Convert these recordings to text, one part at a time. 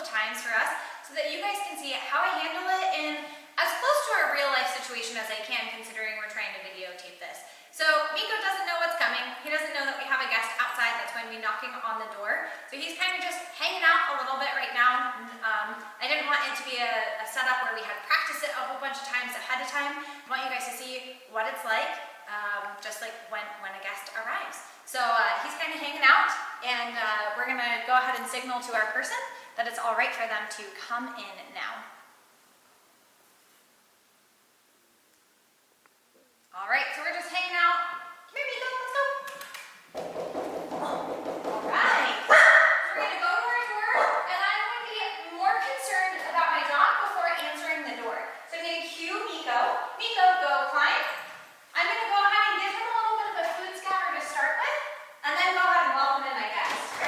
times for us so that you guys can see how I handle it in as close to a real life situation as I can, considering we're trying to videotape this. So Miko doesn't know what's coming. He doesn't know that we have a guest outside that's going to be knocking on the door. So he's kind of just hanging out a little bit right now. I didn't want it to be a setup where we had to practice it a whole bunch of times ahead of time. I want you guys to see what it's like, just like when a guest arrives. So he's kind of hanging out, and we're going to go ahead and signal to our person that it's all right for them to come in now. All right, so we're just hanging out. Come here, Miko, let's go. All right, so we're gonna go to our door, and I'm going to be more concerned about my dog before answering the door. So I'm gonna cue Miko. Miko, go climb. I'm gonna go ahead and give him a little bit of a food scatter to start with, and then go ahead and welcome in my guest.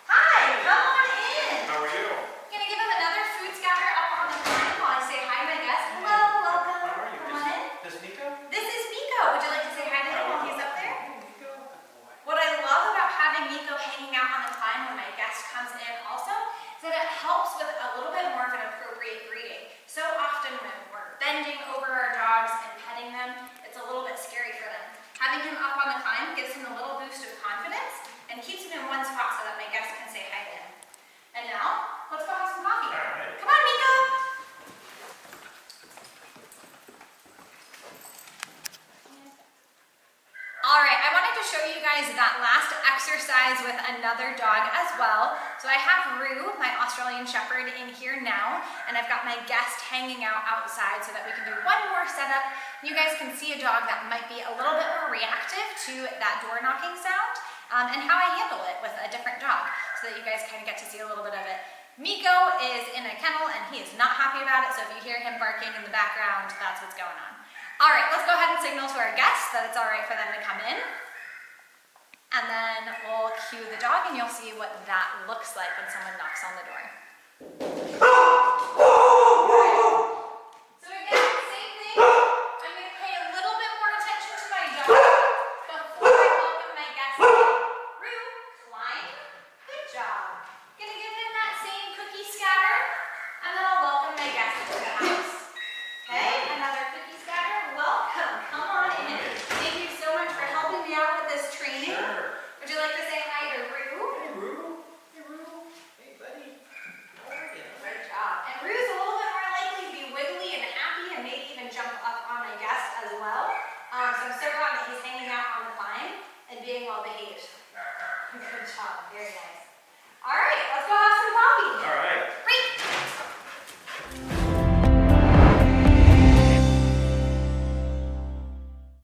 Hi, come on in. How are you? I'm gonna give him another food scatter up on the climb while I say hi to my guest. Hello, welcome. How are you? Come on in. This Nico? This is Miko. Would you like to say hi to him while he's up there? What I love about having Miko hanging out on the climb when my guest comes in also is that it helps with a little bit more of an appropriate greeting. So often when we're bending over our dogs and petting them, it's a little bit scary for them. Having him up on the climb gives him a little boost of confidence and keeps him in one spot so that my guest can say hi to him. And now, let's go have some coffee. All right. Come on, Miko. All right, I wanted to show you guys that last exercise with another dog as well. So I have Rue, my Australian Shepherd, in here now, and I've got my guest hanging out outside so that we can do one more setup. You guys can see a dog that might be a little bit more reactive to that door knocking sound, and how I handle it with a different dog, so that you guys kind of get to see a little bit of it. Miko is in a kennel, and he is not happy about it, so if you hear him barking in the background, that's what's going on. All right, let's go ahead and signal to our guests that it's all right for them to come in. And then we'll cue the dog, and you'll see what that looks like when someone knocks on the door. So again, same thing. I'm going to pay a little bit more attention to my dog before I welcome my guest in. Rue, climb. Good job. Going to give him that same cookie scatter, and then I'll welcome my guest into the house. Okay, another cookie scatter. Welcome. Come on in. Thank you so much for helping me out with this training. Sure. Would you like to say hi to Rue? Hey, Rue. Hey, Rue. Hey, buddy. How are you? Good job. And Rue's a little bit more likely to be wiggly and happy and maybe even jump up on my guest as well. So I'm so glad that he's hanging out on the climb and being well behaved. Good job. Very nice. All right, let's go have some coffee. All right.